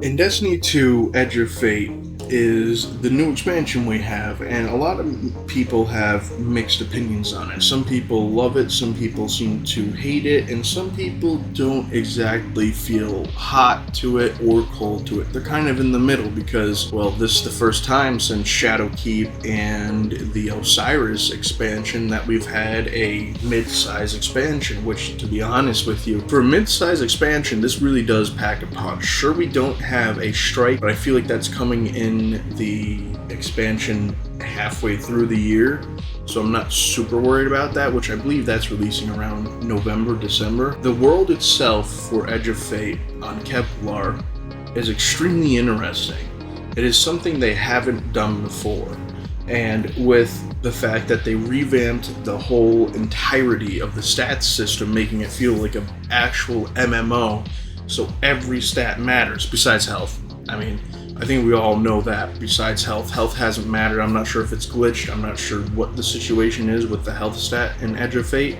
In Destiny 2, Edge of Fate is the new expansion we have, and a lot of people have mixed opinions on it. Some people love it, some people seem to hate it, and some people don't exactly feel hot to it or cold to it. They're kind of in the middle because, well, this is the first time since Shadowkeep and the Osiris expansion that we've had a mid-size expansion, which, to be honest with you, for a mid-size expansion, this really does pack a punch. Sure, we don't have a strike, but I feel like that's coming in the expansion halfway through the year, so I'm not super worried about that, which I believe that's releasing around November, December. The world itself for Edge of Fate on Kevlar is extremely interesting. It is something they haven't done before, and with the fact that they revamped the whole entirety of the stats system, making it feel like an actual MMO, so every stat matters, besides health. I think we all know that besides health. Health hasn't mattered. I'm not sure if it's glitched. I'm not sure what the situation is with the health stat in Edge of Fate,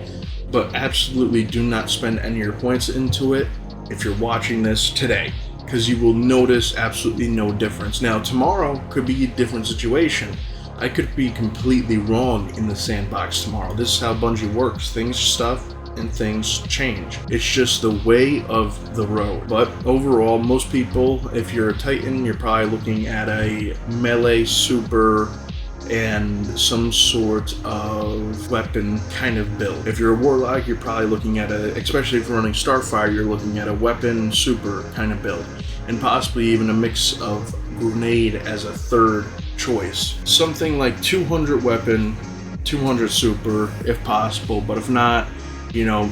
but absolutely do not spend any of your points into it if you're watching this today, because you will notice absolutely no difference. Now, tomorrow could be a different situation. I could be completely wrong in the sandbox tomorrow. This is how Bungie works. Things change. It's just the way of the road. But overall, most people, if you're a Titan, you're probably looking at a melee super and some sort of weapon kind of build. If you're a Warlock, you're probably looking at especially if you're running Starfire, you're looking at a weapon super kind of build. And possibly even a mix of grenade as a third choice. Something like 200 weapon, 200 super if possible, but if not,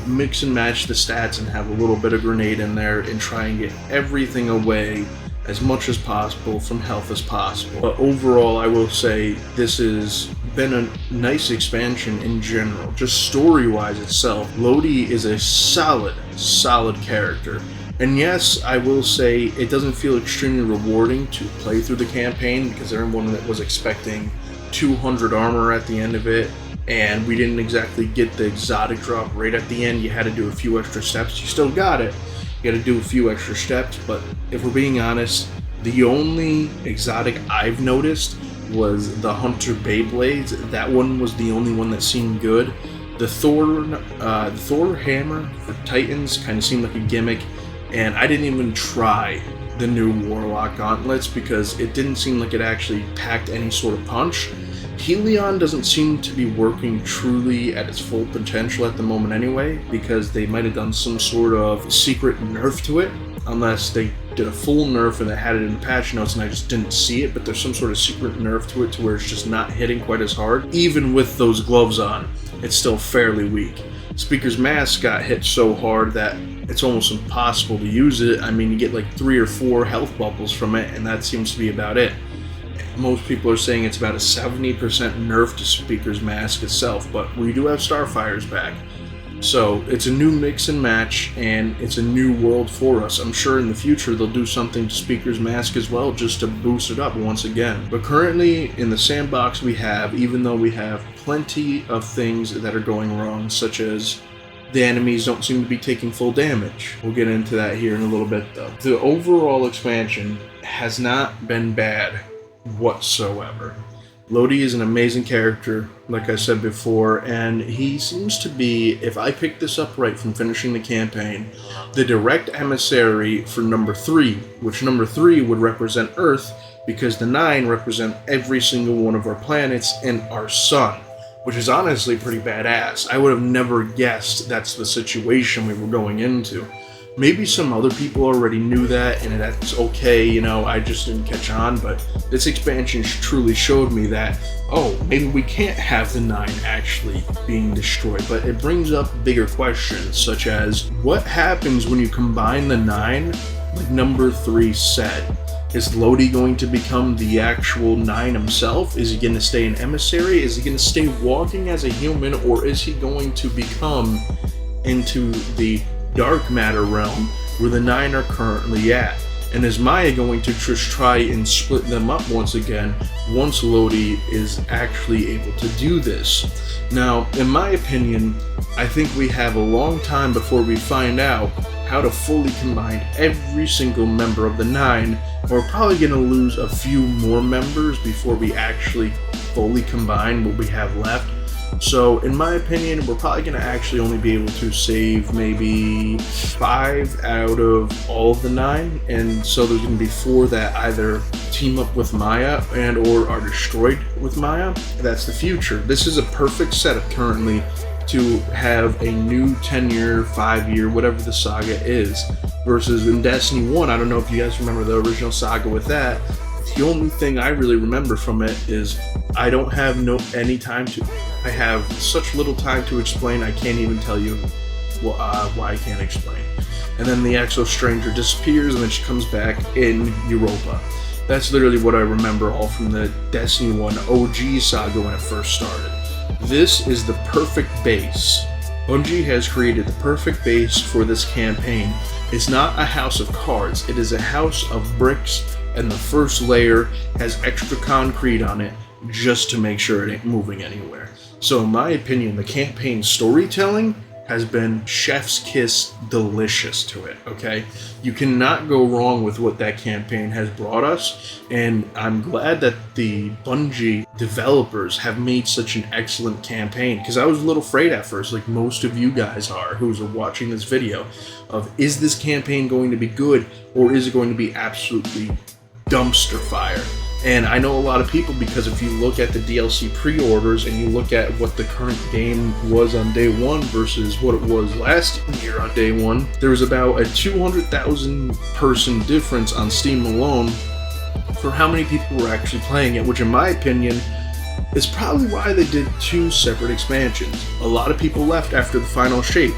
mix and match the stats and have a little bit of grenade in there and try and get everything away as much as possible from health as possible. But overall, I will say this has been a nice expansion in general. Just story-wise itself, Lodi is a solid character. And yes, I will say it doesn't feel extremely rewarding to play through the campaign because everyone that was expecting 200 armor at the end of it, and we didn't exactly get the exotic drop right at the end. You had to do a few extra steps. You still got it. You got to do a few extra steps, but if we're being honest, the only exotic I've noticed was the Hunter Beyblades. That one was the only one that seemed good. The Thor hammer for Titans kind of seemed like a gimmick, and I didn't even try the new Warlock gauntlets because it didn't seem like it actually packed any sort of punch. Helion doesn't seem to be working truly at its full potential at the moment anyway, because they might have done some sort of secret nerf to it, unless they did a full nerf and they had it in the patch notes and I just didn't see it, but there's some sort of secret nerf to it to where it's just not hitting quite as hard. Even with those gloves on, it's still fairly weak. Speaker's Mask got hit so hard that it's almost impossible to use it. You get like 3 or 4 health bubbles from it, and that seems to be about it. Most people are saying it's about a 70% nerf to Speaker's Mask itself, but we do have Starfires back. So it's a new mix and match, and it's a new world for us. I'm sure in the future they'll do something to Speaker's Mask as well, just to boost it up once again. But currently in the sandbox we have, even though we have plenty of things that are going wrong, such as the enemies don't seem to be taking full damage. We'll get into that here in a little bit though. The overall expansion has not been bad whatsoever. Lodi is an amazing character, like I said before, and he seems to be, if I pick this up right from finishing the campaign, the direct emissary for number 3, which number 3 would represent Earth, because the 9 represent every single one of our planets and our sun, which is honestly pretty badass. I would have never guessed that's the situation we were going into. Maybe some other people already knew that, and that's okay, I just didn't catch on, but this expansion truly showed me that, maybe we can't have the 9 actually being destroyed, but it brings up bigger questions, such as, what happens when you combine the 9, like number 3 said? Is Lodi going to become the actual 9 himself? Is he going to stay an emissary? Is he going to stay walking as a human, or is he going to become into the dark matter realm where the 9 are currently at? And is Maya going to just try and split them up once again once Lodi is actually able to do this? Now, in my opinion, I think we have a long time before we find out how to fully combine every single member of the 9. We're probably going to lose a few more members before we actually fully combine what we have left. So in my opinion, we're probably going to actually only be able to save maybe 5 out of all of the 9, and so there's going to be 4 that either team up with Maya and or are destroyed with Maya. That's the future. This is a perfect setup currently to have a new 10-year, 5-year, whatever the saga is, versus in Destiny 1, I don't know if you guys remember the original saga with that. The only thing I really remember from it is I don't have any time to. I have such little time to explain. I can't even tell you why I can't explain. And then the Exo Stranger disappears, and then she comes back in Europa. That's literally what I remember all from the Destiny 1 OG saga when it first started. This is the perfect base. Bungie has created the perfect base for this campaign. It's not a house of cards. It is a house of bricks, and the first layer has extra concrete on it just to make sure it ain't moving anywhere. So in my opinion, the campaign storytelling has been chef's kiss delicious to it, okay? You cannot go wrong with what that campaign has brought us, and I'm glad that the Bungie developers have made such an excellent campaign, because I was a little afraid at first, like most of you guys are who's watching this video, of is this campaign going to be good, or is it going to be absolutely dumpster fire? And I know a lot of people, because if you look at the DLC pre-orders and you look at what the current game was on day 1 versus what it was last year on day 1, there was about a 200,000 person difference on Steam alone for how many people were actually playing it, which in my opinion is probably why they did 2 separate expansions. A lot of people left after the final shape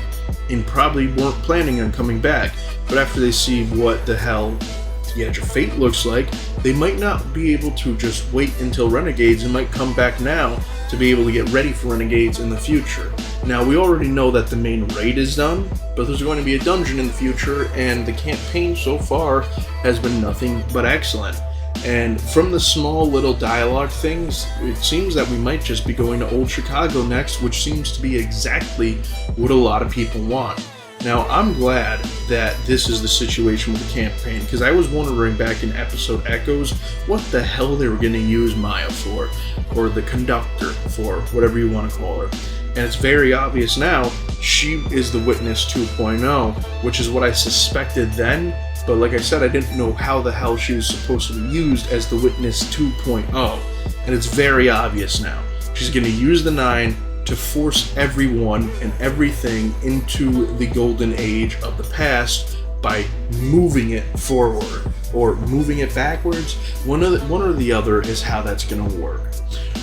and probably weren't planning on coming back, but after they see what the hell the Edge of Fate looks like, they might not be able to just wait until Renegades and might come back now to be able to get ready for Renegades in the future. Now, we already know that the main raid is done, but there's going to be a dungeon in the future, and the campaign so far has been nothing but excellent. And from the small little dialogue things, it seems that we might just be going to Old Chicago next, which seems to be exactly what a lot of people want. Now, I'm glad that this is the situation with the campaign, because I was wondering back in episode Echoes what the hell they were going to use Maya for, or the conductor for, whatever you want to call her. And it's very obvious now, she is the Witness 2.0, which is what I suspected then, but like I said, I didn't know how the hell she was supposed to be used as the Witness 2.0, and it's very obvious now. She's going to use the 9 to force everyone and everything into the golden age of the past by moving it forward or moving it backwards. One or the other is how that's going to work.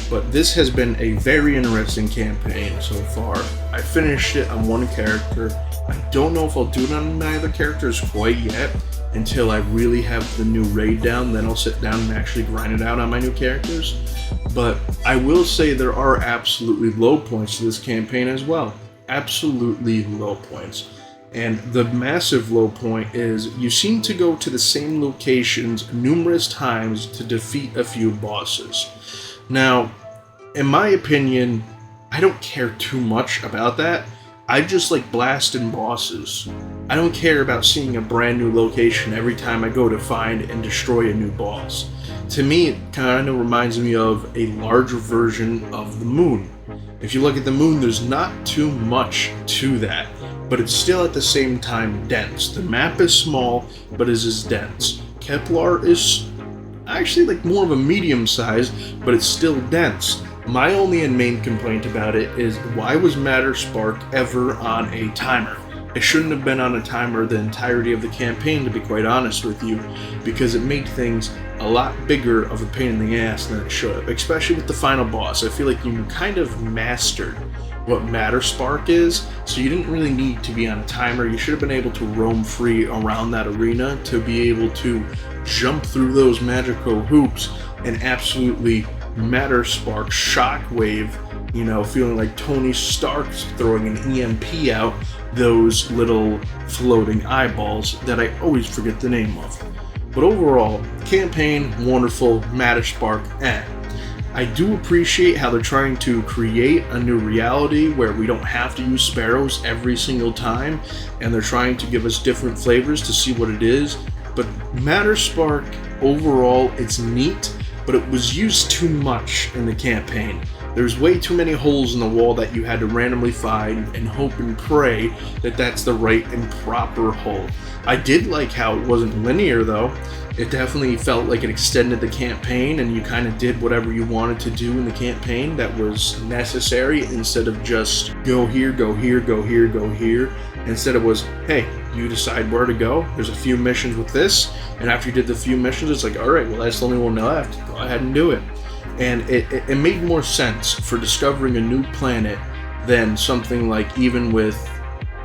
But this has been a very interesting campaign so far. I finished it on one character. I don't know if I'll do it on my other characters quite yet until I really have the new raid down. Then I'll sit down and actually grind it out on my new characters. But I will say there are absolutely low points to this campaign as well. Absolutely low points. And the massive low point is you seem to go to the same locations numerous times to defeat a few bosses. Now, in my opinion, I don't care too much about that. I just like blasting bosses. I don't care about seeing a brand new location every time I go to find and destroy a new boss. To me, it kind of reminds me of a larger version of the moon. If you look at the moon, there's not too much to that, but it's still at the same time dense. The map is small, but it is dense. Kepler is actually like more of a medium size, but it's still dense. My only and main complaint about it is, why was Matter Spark ever on a timer? It shouldn't have been on a timer the entirety of the campaign, to be quite honest with you, because it made things a lot bigger of a pain in the ass than it should, especially with the final boss. I feel like you kind of mastered what Matter Spark is, so you didn't really need to be on a timer. You should have been able to roam free around that arena to be able to jump through those magical hoops and absolutely Matter Spark shockwave, you know, feeling like Tony Stark's throwing an EMP out those little floating eyeballs that I always forget the name of. But overall, campaign, wonderful. Matter Spark, I do appreciate how they're trying to create a new reality where we don't have to use sparrows every single time, and they're trying to give us different flavors to see what it is. But Matter Spark, overall, it's neat, but it was used too much in the campaign. There's way too many holes in the wall that you had to randomly find and hope and pray that that's the right and proper hole. I did like how it wasn't linear though. It definitely felt like it extended the campaign, and you kind of did whatever you wanted to do in the campaign that was necessary, instead of just go here, go here, go here, go here. Instead it was, hey, you decide where to go. There's a few missions with this, and after you did the few missions, it's like, all right, well, that's the only one left. Go ahead and do it. And it made more sense for discovering a new planet than something like even with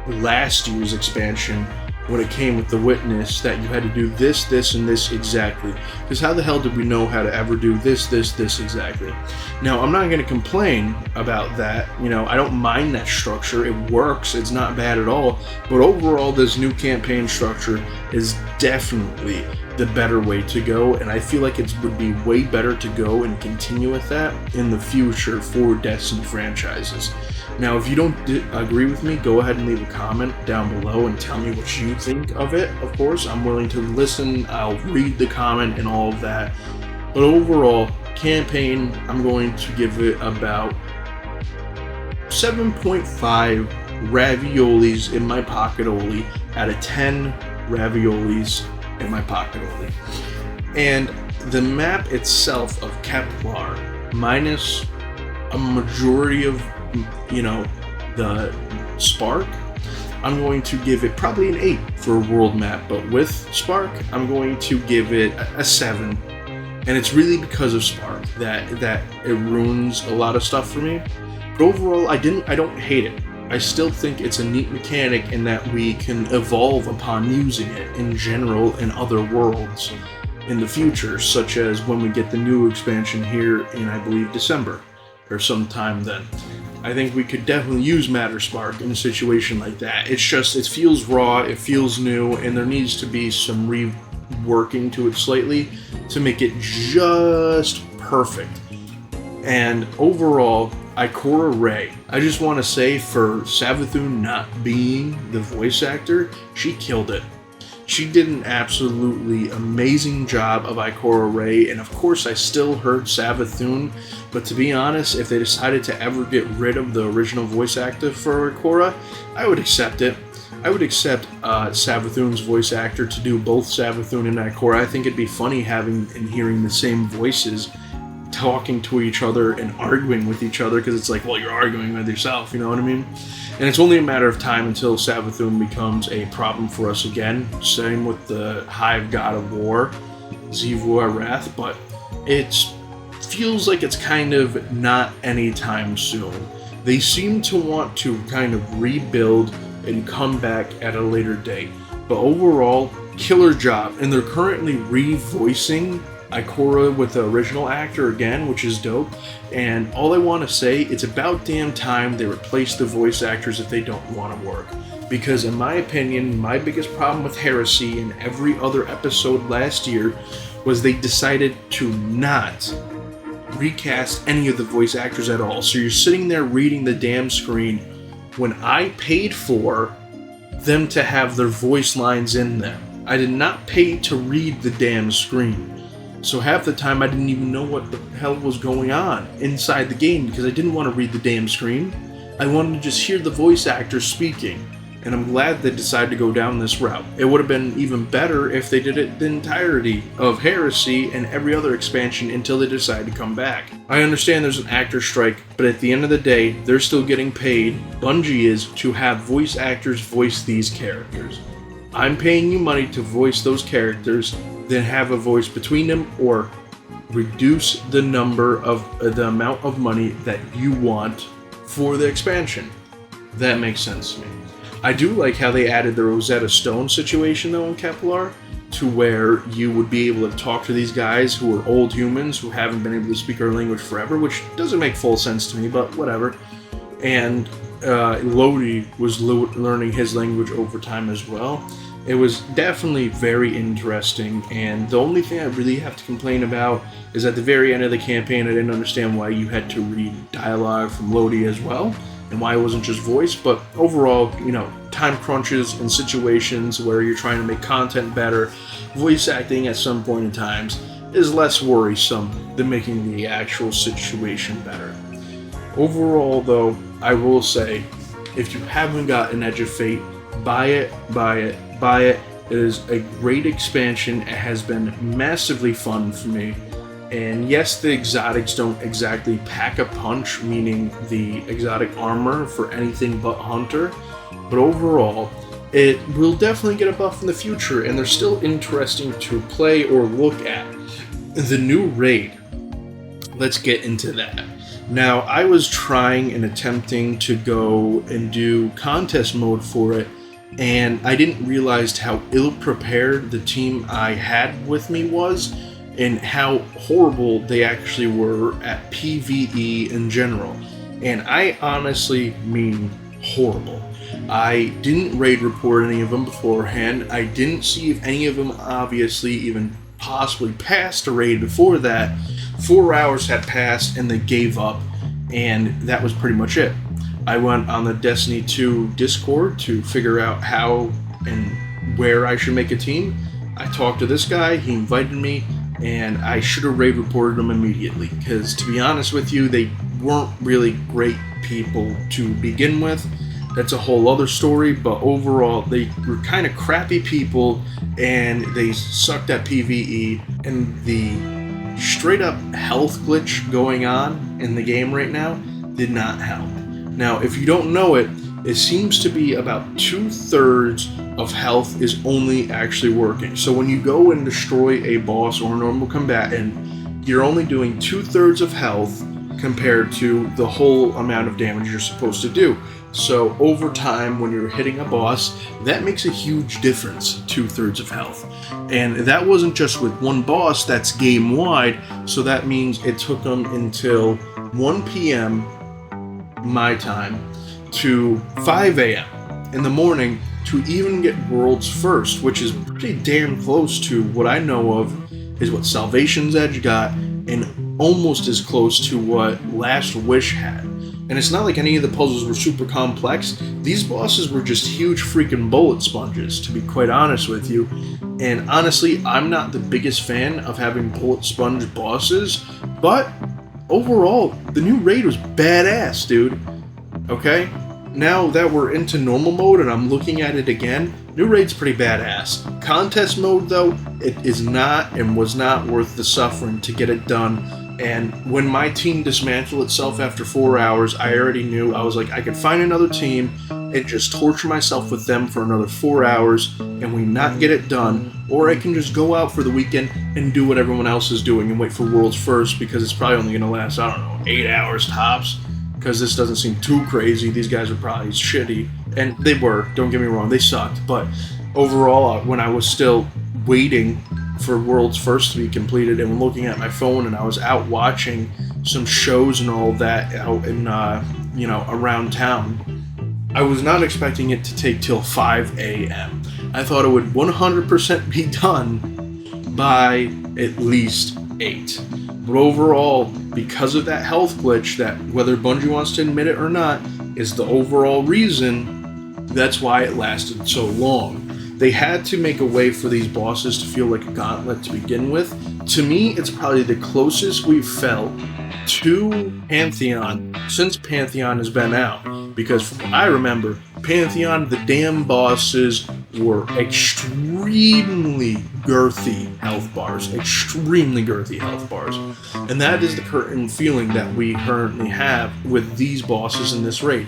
last year's expansion, when it came with The Witness, that you had to do this, this, and this exactly. Because how the hell did we know how to ever do this, this, this exactly? Now, I'm not going to complain about that. You know, I don't mind that structure. It works. It's not bad at all. But overall, this new campaign structure is definitely the better way to go, and I feel like it would be way better to go and continue with that in the future for Destiny franchises. Now, if you don't agree with me, go ahead and leave a comment down below and tell me what you think of it. Of course, I'm willing to listen. I'll read the comment and all of that. But overall, campaign, I'm going to give it about 7.5 raviolis in my pocket-oli out of 10 raviolis in my pocket-oli. And the map itself of Kepler, minus a majority of, you know, the Spark, I'm going to give it probably an 8 for a world map, but with Spark, I'm going to give it a 7. And it's really because of Spark that it ruins a lot of stuff for me. But overall, I don't hate it. I still think it's a neat mechanic in that we can evolve upon using it in general in other worlds in the future, such as when we get the new expansion here in, I believe, December or sometime then. I think we could definitely use Matter Spark in a situation like that. It's just, it feels raw, it feels new, and there needs to be some reworking to it slightly to make it just perfect. And overall, Ikora Rey, I just want to say, for Savathun not being the voice actor, she killed it. She did an absolutely amazing job of Ikora Rey, and of course I still heard Savathun, but to be honest, if they decided to ever get rid of the original voice actor for Ikora, I would accept it. I would accept Savathun's voice actor to do both Savathun and Ikora. I think it'd be funny having and hearing the same voices talking to each other and arguing with each other, because it's like, well, you're arguing with yourself, you know what I mean? And it's only a matter of time until Savathun becomes a problem for us again. Same with the Hive God of War, Xivu Arath, but it feels like it's kind of not anytime soon. They seem to want to kind of rebuild and come back at a later date. But overall, killer job. And they're currently revoicing Ikora with the original actor again, which is dope. And all I want to say, it's about damn time they replace the voice actors if they don't want to work. Because in my opinion, my biggest problem with Heresy and every other episode last year was they decided to not recast any of the voice actors at all. So you're sitting there reading the damn screen when I paid for them to have their voice lines in them. I did not pay to read the damn screen. So half the time I didn't even know what the hell was going on inside the game because I didn't want to read the damn screen. I wanted to just hear the voice actors speaking. And I'm glad they decided to go down this route. It would have been even better if they did it the entirety of Heresy and every other expansion until they decide to come back. I understand there's an actor strike, but at the end of the day, they're still getting paid, Bungie is, to have voice actors voice these characters. I'm paying you money to voice those characters, then have a voice between them, or reduce the amount of money that you want for the expansion. That makes sense to me. I do like how they added the Rosetta Stone situation though in Kepler, to where you would be able to talk to these guys who are old humans who haven't been able to speak our language forever, which doesn't make full sense to me, but whatever. And Lodi was learning his language over time as well. It was definitely very interesting, and the only thing I really have to complain about is at the very end of the campaign, I didn't understand why you had to read dialogue from Lodi as well, and why it wasn't just voice. But overall, time crunches and situations where you're trying to make content better, voice acting at some point in times is less worrisome than making the actual situation better. Overall, though, I will say, if you haven't got an Edge of Fate, buy it. It is a great expansion. It has been massively fun for me. And yes, the exotics don't exactly pack a punch, meaning the exotic armor for anything but Hunter. But overall, it will definitely get a buff in the future, and they're still interesting to play or look at. The new raid, let's get into that. Now, I was trying and attempting to go and do contest mode for it, and I didn't realize how ill-prepared the team I had with me was, and how horrible they actually were at PvE in general. And I honestly mean horrible. I didn't raid report any of them beforehand. I didn't see if any of them obviously even possibly passed a raid before that. 4 hours had passed and they gave up, and that was pretty much it. I went on the Destiny 2 Discord to figure out how and where I should make a team. I talked to this guy, he invited me, and I should have raid reported them immediately, because to be honest with you, they weren't really great people to begin with. That's a whole other story, but overall, they were kind of crappy people, and they sucked at PvE, and the straight up health glitch going on in the game right now did not help. Now, if you don't know it, it seems to be about 2/3 of health is only actually working. So when you go and destroy a boss or a normal combatant, you're only doing 2/3 of health compared to the whole amount of damage you're supposed to do. So over time, when you're hitting a boss, that makes a huge difference, 2/3 of health. And that wasn't just with one boss, that's game wide. So that means it took them until 1 p.m. my time to 5 a.m. in the morning to even get World's First, which is pretty damn close to what I know of is what Salvation's Edge got, and almost as close to what Last Wish had. And it's not like any of the puzzles were super complex. These bosses were just huge freaking bullet sponges, to be quite honest with you. And honestly, I'm not the biggest fan of having bullet sponge bosses, but overall, the new raid was badass, dude. Okay? Now that we're into normal mode and I'm looking at it again, new raid's pretty badass. Contest mode, though, it is not and was not worth the suffering to get it done. And when my team dismantled itself after 4 hours, I already knew. I was like, I could find another team and just torture myself with them for another 4 hours and we not get it done. Or I can just go out for the weekend and do what everyone else is doing and wait for World's First, because it's probably only going to last, 8 hours tops. Because this doesn't seem too crazy. These guys are probably shitty. And they were, don't get me wrong, they sucked. But overall, when I was still waiting for World's First to be completed and looking at my phone, and I was out watching some shows and all that out in, around town, I was not expecting it to take till 5 a.m. I thought it would 100% be done by at least 8. But overall, because of that health glitch, that whether Bungie wants to admit it or not, is the overall reason, that's why it lasted so long. They had to make a way for these bosses to feel like a gauntlet to begin with. To me, it's probably the closest we've felt to Pantheon since Pantheon has been out. Because from what I remember, Pantheon, the damn bosses were extremely girthy health bars. Extremely girthy health bars. And that is the current feeling that we currently have with these bosses in this raid.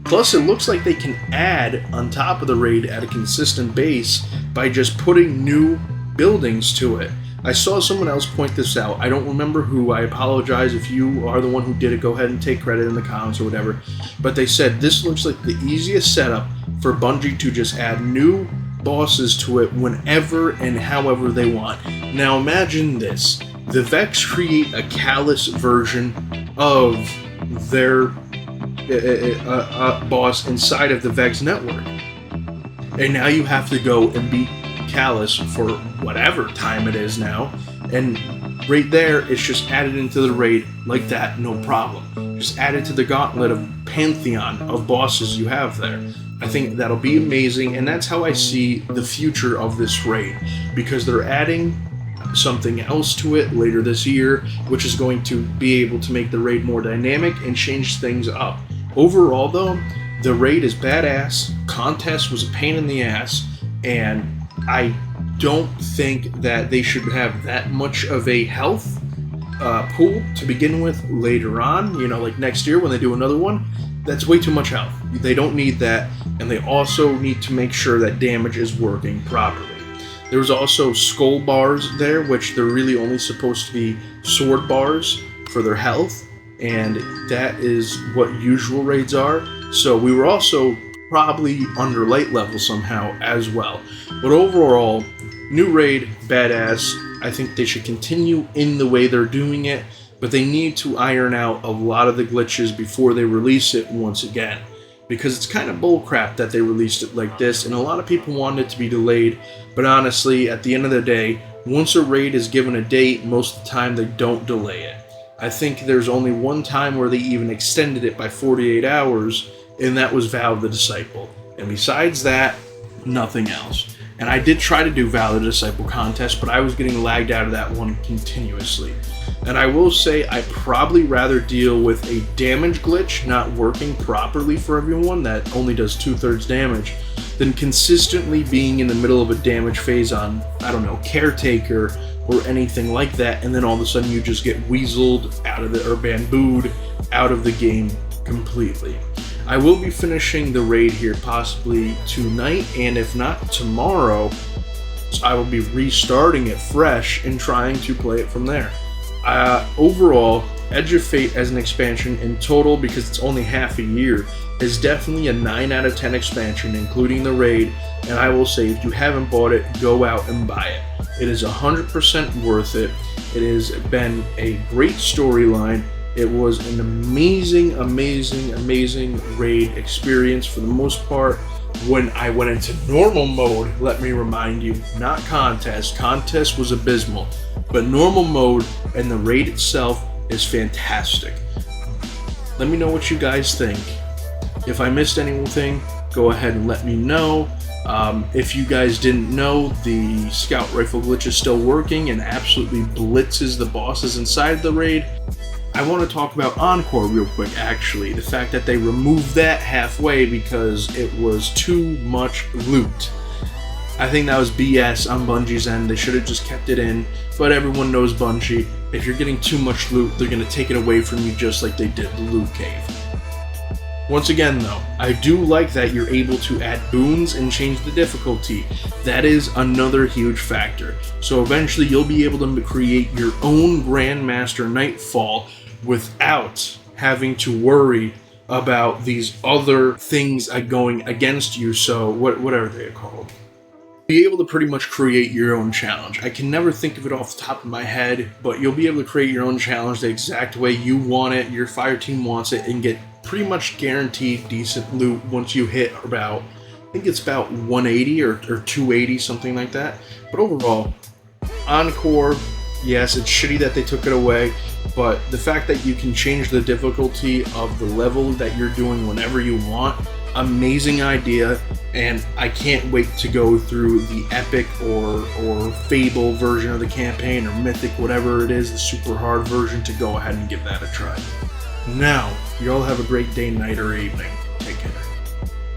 Plus, it looks like they can add on top of the raid at a consistent base by just putting new buildings to it. I saw someone else point this out. I don't remember who. I apologize if you are the one who did it. Go ahead and take credit in the comments or whatever. But they said this looks like the easiest setup for Bungie to just add new bosses to it whenever and however they want. Now imagine this. The Vex create a callous version of their boss inside of the Vex network. and now you have to go and beat Callus for whatever time it is now, and right there, it's just added into the raid like that, no problem. Just add it to the gauntlet of pantheon of bosses you have there. I think that'll be amazing, and that's how I see the future of this raid, because they're adding something else to it later this year, which is going to be able to make the raid more dynamic and change things up. Overall, though, the raid is badass. Contest was a pain in the ass, and I don't think that they should have that much of a health pool to begin with later on. You know, like next year when they do another one, that's way too much health. They don't need that, and they also need to make sure that damage is working properly. There's also skull bars there, which they're really only supposed to be sword bars for their health, and that is what usual raids are. So we were also probably under light level somehow as well. But overall, new raid, badass. I think they should continue in the way they're doing it, but they need to iron out a lot of the glitches before they release it once again. Because it's kind of bullcrap that they released it like this, and a lot of people wanted it to be delayed, but honestly, at the end of the day, once a raid is given a date, most of the time they don't delay it. I think there's only one time where they even extended it by 48 hours, and that was Vow of the Disciple. And besides that, nothing else. And I did try to do Vow of the Disciple contest, but I was getting lagged out of that one continuously. And I will say I'd probably rather deal with a damage glitch not working properly for everyone that only does 2/3 damage than consistently being in the middle of a damage phase on, I don't know, Caretaker or anything like that, and then all of a sudden you just get weaseled out of the, or bambooed out of the game completely. I will be finishing the raid here possibly tonight, and if not tomorrow, I will be restarting it fresh and trying to play it from there. Overall, Edge of Fate as an expansion in total, because it's only half a year, is definitely a 9 out of 10 expansion, including the raid, and I will say if you haven't bought it, go out and buy it. It is 100% worth it. It has been a great storyline. It was an amazing raid experience for the most part. When I went into normal mode, let me remind you, not contest. Contest was abysmal. But normal mode and the raid itself is fantastic. Let me know what you guys think. If I missed anything, go ahead and let me know. If you guys didn't know, the scout rifle glitch is still working and absolutely blitzes the bosses inside the raid. I want to talk about Encore real quick, actually. The fact that they removed that halfway because it was too much loot. I think that was BS on Bungie's end. They should have just kept it in, but everyone knows Bungie. If you're getting too much loot, they're going to take it away from you just like they did the Loot Cave. Once again, though, I do like that you're able to add boons and change the difficulty. That is another huge factor. So eventually you'll be able to create your own Grandmaster Nightfall without having to worry about these other things going against you. So what are they called? Be able to pretty much create your own challenge. I can never think of it off the top of my head, but you'll be able to create your own challenge the exact way you want it, your fire team wants it, and get pretty much guaranteed decent loot once you hit about, I think it's about 180 or 280, something like that. But overall, Encore, yes, it's shitty that they took it away, but the fact that you can change the difficulty of the level that you're doing whenever you want, amazing idea, and I can't wait to go through the epic or fable version of the campaign, or mythic, whatever it is, the super hard version, to go ahead and give that a try. Now, y'all have a great day, night, or evening. Take care.